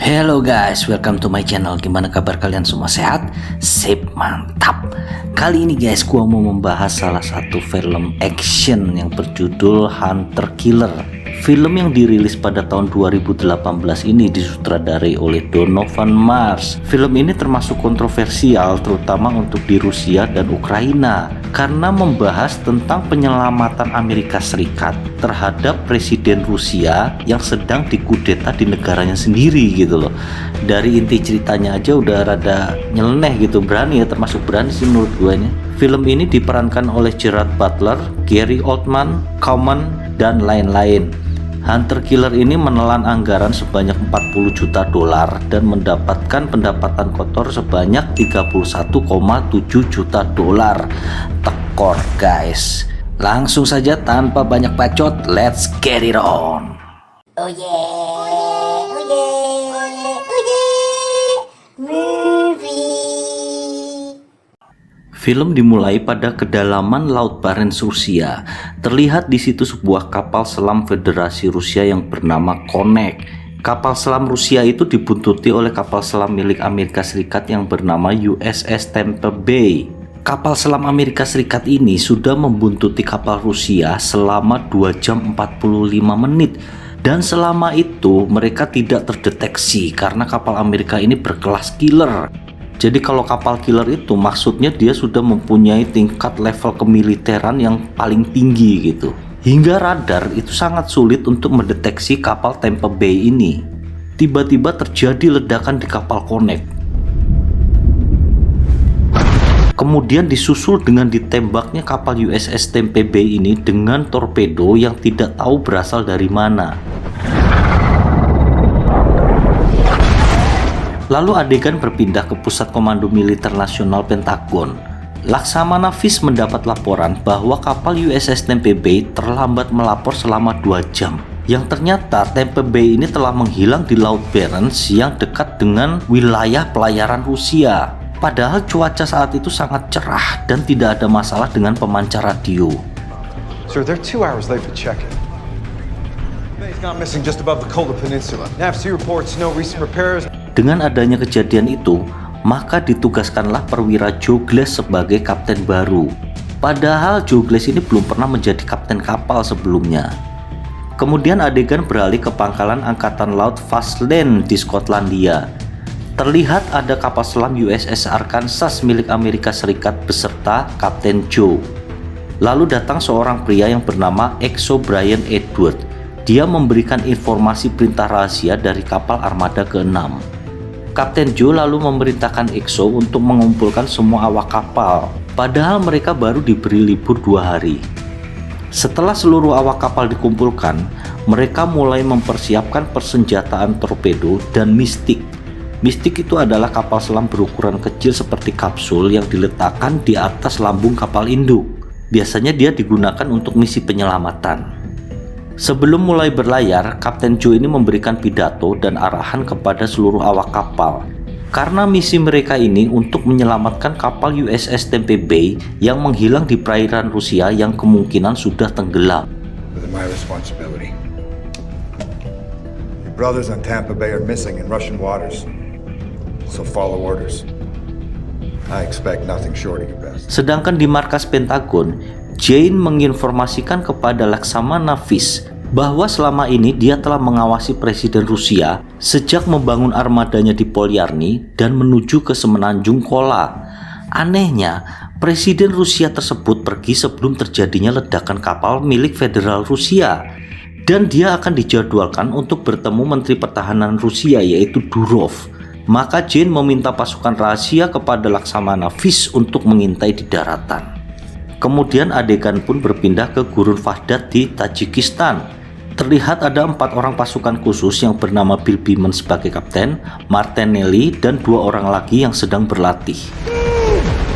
Hello guys, welcome to my channel. Gimana kabar kalian semua, sehat? Sip, mantap. Kali ini guys, gua mau membahas salah satu film action yang berjudul Hunter Killer. Film yang dirilis pada tahun 2018 ini disutradarai oleh Donovan Mars. Film ini termasuk kontroversial terutama untuk di Rusia dan Ukraina karena membahas tentang penyelamatan Amerika Serikat terhadap Presiden Rusia yang sedang dikudeta di negaranya sendiri gitu loh. Dari inti ceritanya aja udah rada nyeleneh gitu, berani ya, termasuk berani sih menurut gue ini. Film ini diperankan oleh Gerard Butler, Gary Oldman, Common, dan lain-lain. Hunter Killer ini menelan anggaran sebanyak 40 juta dolar dan mendapatkan pendapatan kotor sebanyak 31,7 juta dolar. Tekor guys. Langsung saja tanpa banyak bacot, let's get it on. Oh yeah, oh yeah, oh yeah, movie. Film dimulai pada kedalaman Laut Barents Rusia. Terlihat di situ sebuah kapal selam Federasi Rusia yang bernama Konek. Kapal selam Rusia itu dibuntuti oleh kapal selam milik Amerika Serikat yang bernama USS Tampa Bay. Kapal selam Amerika Serikat ini sudah membuntuti kapal Rusia selama 2 jam 45 menit. Dan selama itu mereka tidak terdeteksi karena kapal Amerika ini berkelas killer. Jadi kalau kapal killer itu maksudnya dia sudah mempunyai tingkat level kemiliteran yang paling tinggi gitu. Hingga radar itu sangat sulit untuk mendeteksi kapal Tampa Bay ini. Tiba-tiba terjadi ledakan di kapal Konek. Kemudian disusul dengan ditembaknya kapal USS Tampa Bay ini dengan torpedo yang tidak tahu berasal dari mana. Lalu adegan berpindah ke Pusat Komando Militer Nasional Pentagon. Laksamana Fish mendapat laporan bahwa kapal USS Tampa Bay terlambat melapor selama 2 jam. Yang ternyata Tampa Bay ini telah menghilang di Laut Barents yang dekat dengan wilayah pelayaran Rusia. Padahal cuaca saat itu sangat cerah dan tidak ada masalah dengan pemancar radio. Sir, they're 2 hours late for check-in. May's not missing just above the Kola Peninsula. NAVC reports no recent repairs. Dengan adanya kejadian itu, maka ditugaskanlah perwira Joe Glass sebagai kapten baru. Padahal Joe Glass ini belum pernah menjadi kapten kapal sebelumnya. Kemudian adegan beralih ke pangkalan Angkatan Laut Fastland di Skotlandia. Terlihat ada kapal selam USS Arkansas milik Amerika Serikat beserta Kapten Joe. Lalu datang seorang pria yang bernama Exo Brian Edward. Dia memberikan informasi perintah rahasia dari kapal armada ke-6. Kapten Joe lalu memerintahkan Exo untuk mengumpulkan semua awak kapal. Padahal mereka baru diberi libur 2 hari. Setelah seluruh awak kapal dikumpulkan, mereka mulai mempersiapkan persenjataan torpedo dan mistik. Mistik itu adalah kapal selam berukuran kecil seperti kapsul yang diletakkan di atas lambung kapal induk. Biasanya dia digunakan untuk misi penyelamatan. Sebelum mulai berlayar, Kapten Joe ini memberikan pidato dan arahan kepada seluruh awak kapal. Karena misi mereka ini untuk menyelamatkan kapal USS Tampa Bay yang menghilang di perairan Rusia yang kemungkinan sudah tenggelam. Within my responsibility. Your brothers on Tampa Bay are missing in Russian waters. So follow orders. I expect nothing short of your best. Sedangkan di markas Pentagon, Jane menginformasikan kepada Laksamana Fish bahwa selama ini dia telah mengawasi Presiden Rusia sejak membangun armadanya di Polyarny dan menuju ke semenanjung Kola. Anehnya, Presiden Rusia tersebut pergi sebelum terjadinya ledakan kapal milik Federal Rusia. Dan dia akan dijadwalkan untuk bertemu Menteri Pertahanan Rusia yaitu Durov. Maka Jane meminta pasukan rahasia kepada Laksamana Fish untuk mengintai di daratan. Kemudian adegan pun berpindah ke Gurun Vahdat di Tajikistan. Terlihat ada 4 orang pasukan khusus yang bernama Bill Beeman sebagai kapten, Martinelli, dan 2 orang lagi yang sedang berlatih.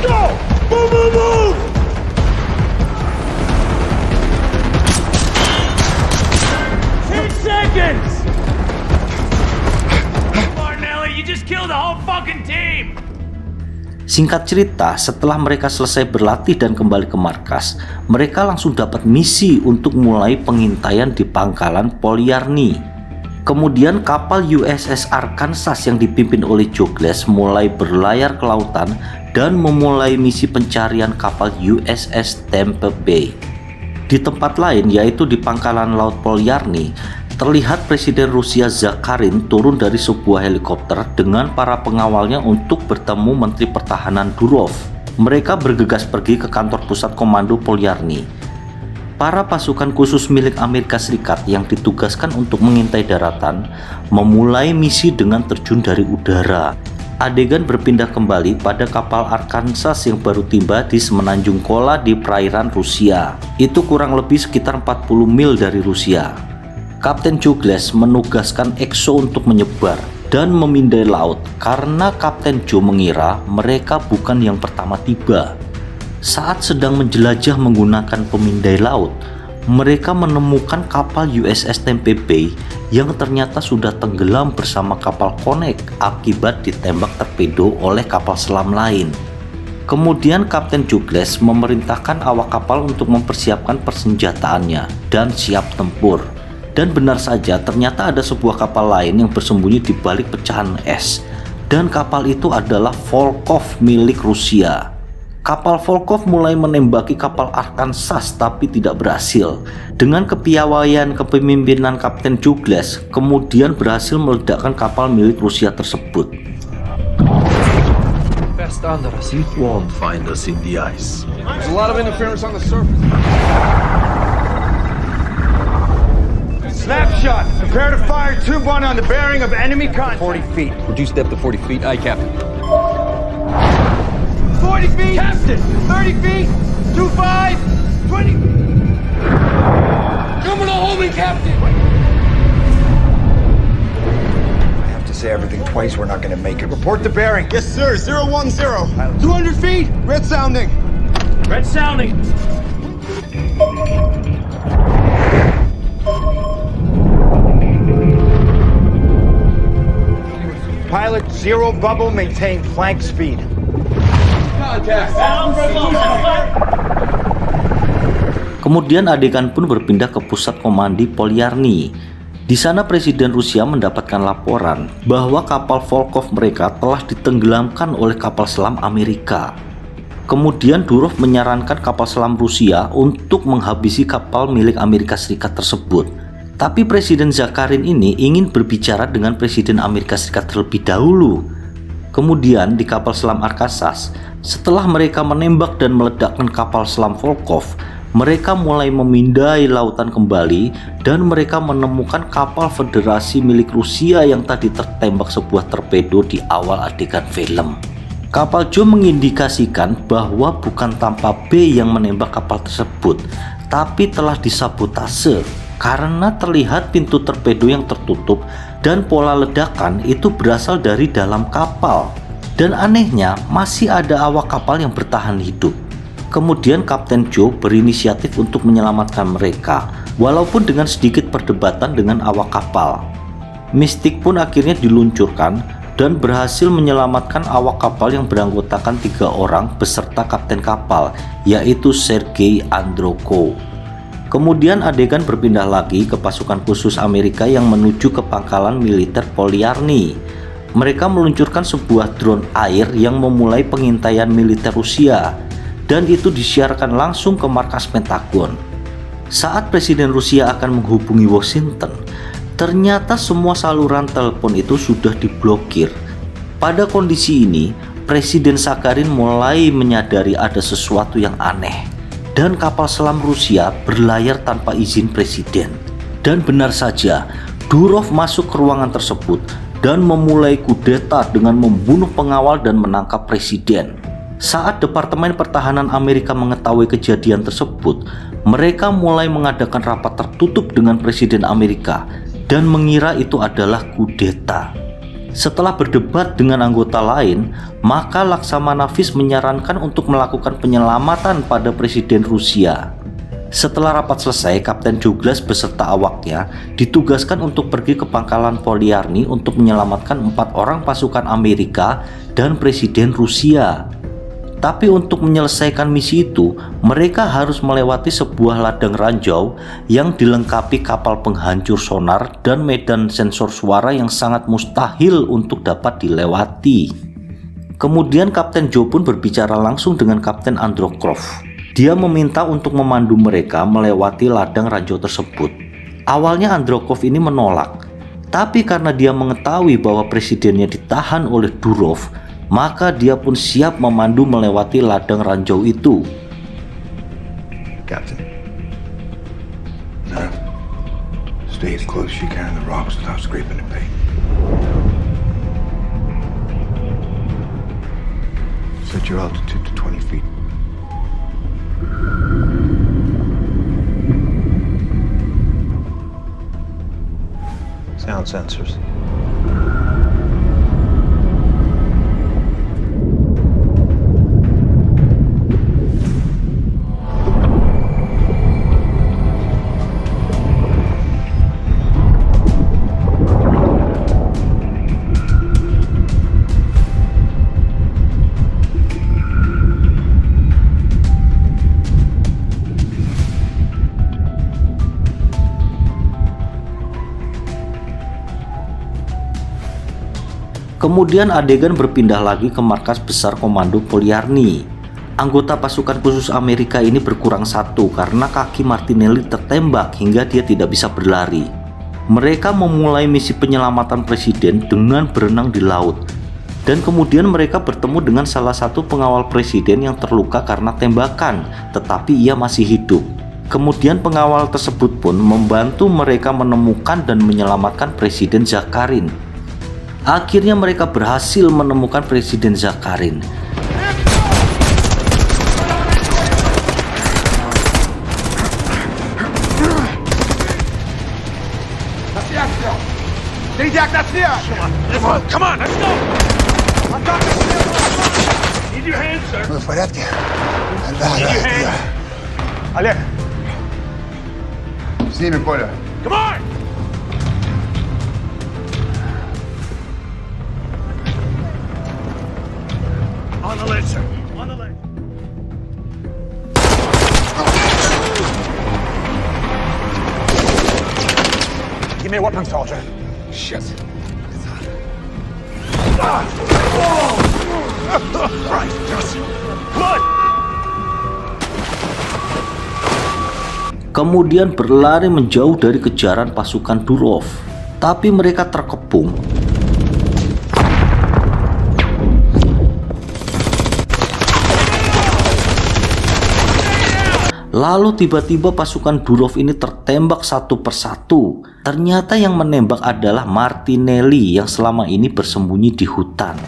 Go! Move, move, move! Martinelli, you just killed the whole fucking team! Singkat cerita, setelah mereka selesai berlatih dan kembali ke markas, mereka langsung dapat misi untuk mulai pengintaian di pangkalan Polyarny. Kemudian kapal USS Arkansas yang dipimpin oleh Douglas mulai berlayar ke lautan dan memulai misi pencarian kapal USS Tampa Bay. Di tempat lain, yaitu di pangkalan laut Polyarny, terlihat Presiden Rusia Zakharin turun dari sebuah helikopter dengan para pengawalnya untuk bertemu Menteri Pertahanan Durov. Mereka bergegas pergi ke kantor pusat komando Polyarny. Para pasukan khusus milik Amerika Serikat yang ditugaskan untuk mengintai daratan memulai misi dengan terjun dari udara. Adegan berpindah kembali pada kapal Arkansas yang baru tiba di Semenanjung Kola di perairan Rusia. Itu kurang lebih sekitar 40 mil dari Rusia. Kapten Douglas menugaskan EXO untuk menyebar dan memindai laut karena Kapten Joe mengira mereka bukan yang pertama tiba. Saat sedang menjelajah menggunakan pemindai laut, mereka menemukan kapal USS Tampa Bay yang ternyata sudah tenggelam bersama kapal Connect akibat ditembak torpedo oleh kapal selam lain. Kemudian Kapten Douglas memerintahkan awak kapal untuk mempersiapkan persenjataannya dan siap tempur. Dan benar saja, ternyata ada sebuah kapal lain yang bersembunyi di balik pecahan es, dan kapal itu adalah Volkov milik Rusia. Kapal Volkov mulai menembaki kapal Arkansas tapi tidak berhasil. Dengan kepiawaian kepemimpinan Kapten Douglas, kemudian berhasil meledakkan kapal milik Rusia tersebut. Best under us. It won't find us in the ice. There's a lot of interference on the surface. Snapshot! Prepare to fire tube 1 on the bearing of enemy contact. 40 feet. Reduce depth to 40 feet. Aye, Captain. 40 feet! Captain! 30 feet! 25! 20! Coming to hold me, Captain! I have to say everything twice, we're not gonna make it. Report the bearing. Yes, sir. 010. 200 feet! Red sounding. Red sounding. Pilot, zero bubble, maintain flank speed. Kemudian adegan pun berpindah ke pusat komando Polyarny. Di sana Presiden Rusia mendapatkan laporan bahwa kapal Volkov mereka telah ditenggelamkan oleh kapal selam Amerika. Kemudian Durov menyarankan kapal selam Rusia untuk menghabisi kapal milik Amerika Serikat tersebut. Tapi Presiden Zakharin ini ingin berbicara dengan Presiden Amerika Serikat terlebih dahulu. Kemudian di kapal selam Arkansas, setelah mereka menembak dan meledakkan kapal selam Volkov, mereka mulai memindai lautan kembali dan mereka menemukan kapal Federasi milik Rusia yang tadi tertembak sebuah torpedo di awal adegan film. Kapal Joe mengindikasikan bahwa bukan Tampa Bay yang menembak kapal tersebut, tapi telah disabotase karena terlihat pintu torpedo yang tertutup dan pola ledakan itu berasal dari dalam kapal. Dan anehnya masih ada awak kapal yang bertahan hidup. Kemudian Kapten Joe berinisiatif untuk menyelamatkan mereka, walaupun dengan sedikit perdebatan dengan awak kapal. Mystic pun akhirnya diluncurkan dan berhasil menyelamatkan awak kapal yang beranggotakan 3 orang beserta kapten kapal, yaitu Sergei Andropov. Kemudian adegan berpindah lagi ke pasukan khusus Amerika yang menuju ke pangkalan militer Polyarny. Mereka meluncurkan sebuah drone air yang memulai pengintaian militer Rusia, dan itu disiarkan langsung ke markas Pentagon. Saat Presiden Rusia akan menghubungi Washington, ternyata semua saluran telepon itu sudah diblokir. Pada kondisi ini, Presiden Zakharin mulai menyadari ada sesuatu yang aneh, dan kapal selam Rusia berlayar tanpa izin Presiden. Dan benar saja, Durov masuk ke ruangan tersebut dan memulai kudeta dengan membunuh pengawal dan menangkap Presiden. Saat Departemen Pertahanan Amerika mengetahui kejadian tersebut, mereka mulai mengadakan rapat tertutup dengan Presiden Amerika dan mengira itu adalah kudeta. Setelah berdebat dengan anggota lain, maka Laksamana Fish menyarankan untuk melakukan penyelamatan pada Presiden Rusia. Setelah rapat selesai, Kapten Douglas beserta awaknya ditugaskan untuk pergi ke pangkalan Polyarny untuk menyelamatkan 4 orang pasukan Amerika dan Presiden Rusia. Tapi untuk menyelesaikan misi itu, mereka harus melewati sebuah ladang ranjau yang dilengkapi kapal penghancur sonar dan medan sensor suara yang sangat mustahil untuk dapat dilewati. Kemudian Kapten Joe pun berbicara langsung dengan Kapten Androkov. Dia meminta untuk memandu mereka melewati ladang ranjau tersebut. Awalnya Androkov ini menolak, tapi karena dia mengetahui bahwa presidennya ditahan oleh Durov, maka dia pun siap memandu melewati ladang ranjau itu. Captain. Sir. Stay as close as you can to the rocks without scraping the paint. Set your altitude to 20 feet. Sound sensors. Kemudian adegan berpindah lagi ke markas besar Komando Polyarny. Anggota pasukan khusus Amerika ini berkurang satu karena kaki Martinelli tertembak hingga dia tidak bisa berlari. Mereka memulai misi penyelamatan presiden dengan berenang di laut. Dan kemudian mereka bertemu dengan salah satu pengawal presiden yang terluka karena tembakan, tetapi ia masih hidup. Kemudian pengawal tersebut pun membantu mereka menemukan dan menyelamatkan Presiden Zakharin. Akhirnya mereka berhasil menemukan Presiden Zakharin. Come on, let's go! Need your hand, sir. В порядке? Need your hand. Олег! С ними, Коля. Come on! On the ledge, sir. On the ledge. Give me a weapon, soldier. Shit. Kemudian berlari menjauh dari kejaran pasukan Durov. Tapi mereka terkepung. Lalu tiba-tiba pasukan Durov ini tertembak satu persatu. Ternyata yang menembak adalah Martinelli yang selama ini bersembunyi di hutan.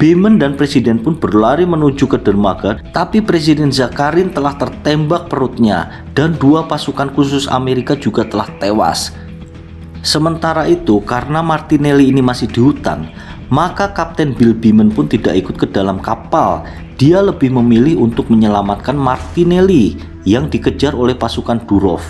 Beeman dan Presiden pun berlari menuju ke dermaga, tapi Presiden Zakharin telah tertembak perutnya dan dua pasukan khusus Amerika juga telah tewas. Sementara itu, karena Martinelli ini masih di hutan, maka Kapten Bill Beeman pun tidak ikut ke dalam kapal. Dia lebih memilih untuk menyelamatkan Martinelli yang dikejar oleh pasukan Durov.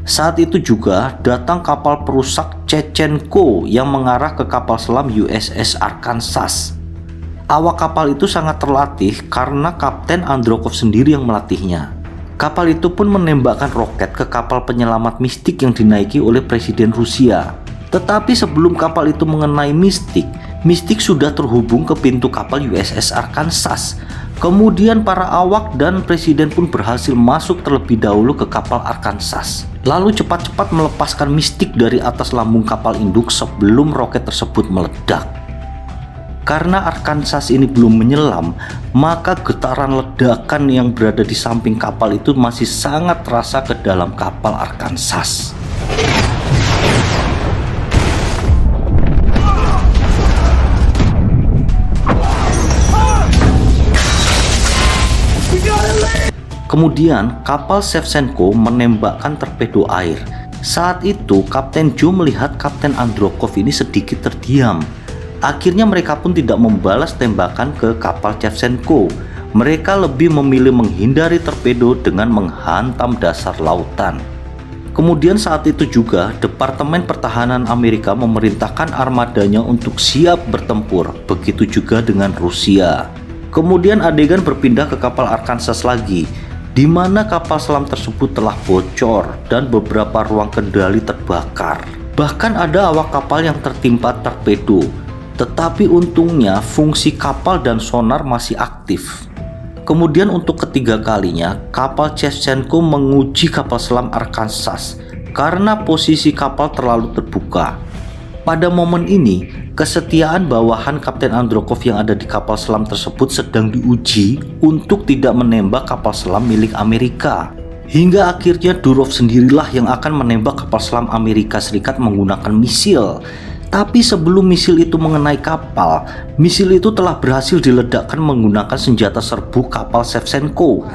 Saat itu juga datang kapal perusak Chechenko yang mengarah ke kapal selam USS Arkansas. Awak kapal itu sangat terlatih karena Kapten Androkov sendiri yang melatihnya. Kapal itu pun menembakkan roket ke kapal penyelamat Mystic yang dinaiki oleh Presiden Rusia. Tetapi sebelum kapal itu mengenai Mystic sudah terhubung ke pintu kapal USS Arkansas. Kemudian para awak dan Presiden pun berhasil masuk terlebih dahulu ke kapal Arkansas. Lalu cepat-cepat melepaskan Mystic dari atas lambung kapal induk sebelum roket tersebut meledak. Karena Arkansas ini belum menyelam, maka getaran ledakan yang berada di samping kapal itu masih sangat terasa ke dalam kapal Arkansas. Kemudian kapal Shevchenko menembakkan torpedo air. Saat itu Kapten Joe melihat Kapten Androkov ini sedikit terdiam. Akhirnya mereka pun tidak membalas tembakan ke kapal Shevchenko. Mereka lebih memilih menghindari torpedo dengan menghantam dasar lautan. Kemudian saat itu juga Departemen Pertahanan Amerika memerintahkan armadanya untuk siap bertempur, begitu juga dengan Rusia. Kemudian adegan berpindah ke kapal Arkansas lagi, di mana kapal selam tersebut telah bocor dan beberapa ruang kendali terbakar. Bahkan ada awak kapal yang tertimpa torpedo, tetapi untungnya fungsi kapal dan sonar masih aktif. Kemudian untuk ketiga kalinya, kapal Shevchenko menguji kapal selam Arkansas karena posisi kapal terlalu terbuka. Pada momen ini, kesetiaan bawahan Kapten Andropov yang ada di kapal selam tersebut sedang diuji untuk tidak menembak kapal selam milik Amerika. Hingga akhirnya Durov sendirilah yang akan menembak kapal selam Amerika Serikat menggunakan misil. Tapi sebelum misil itu mengenai kapal, misil itu telah berhasil diledakkan menggunakan senjata serbu kapal Shevchenko.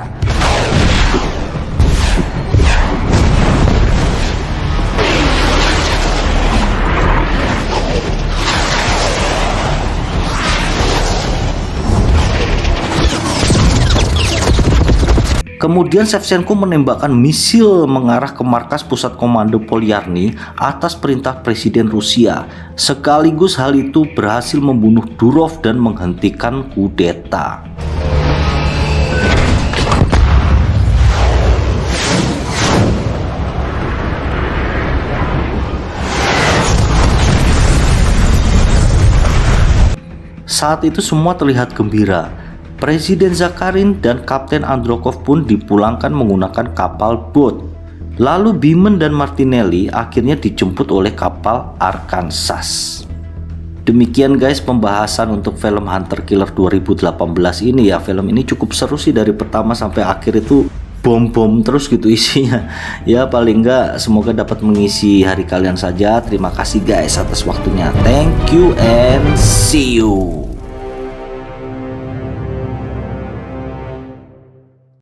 Kemudian Shevchenko menembakkan misil mengarah ke markas pusat komando Polyarny atas perintah Presiden Rusia. Sekaligus hal itu berhasil membunuh Durov dan menghentikan kudeta. Saat itu semua terlihat gembira. Presiden Zakharin dan Kapten Andropov pun dipulangkan menggunakan kapal boat. Lalu Beeman dan Martinelli akhirnya dijemput oleh kapal Arkansas. Demikian guys pembahasan untuk film Hunter Killer 2018 ini ya. Film ini cukup seru sih, dari pertama sampai akhir itu bom-bom terus gitu isinya. Ya paling enggak semoga dapat mengisi hari kalian saja. Terima kasih guys atas waktunya. Thank you and see you.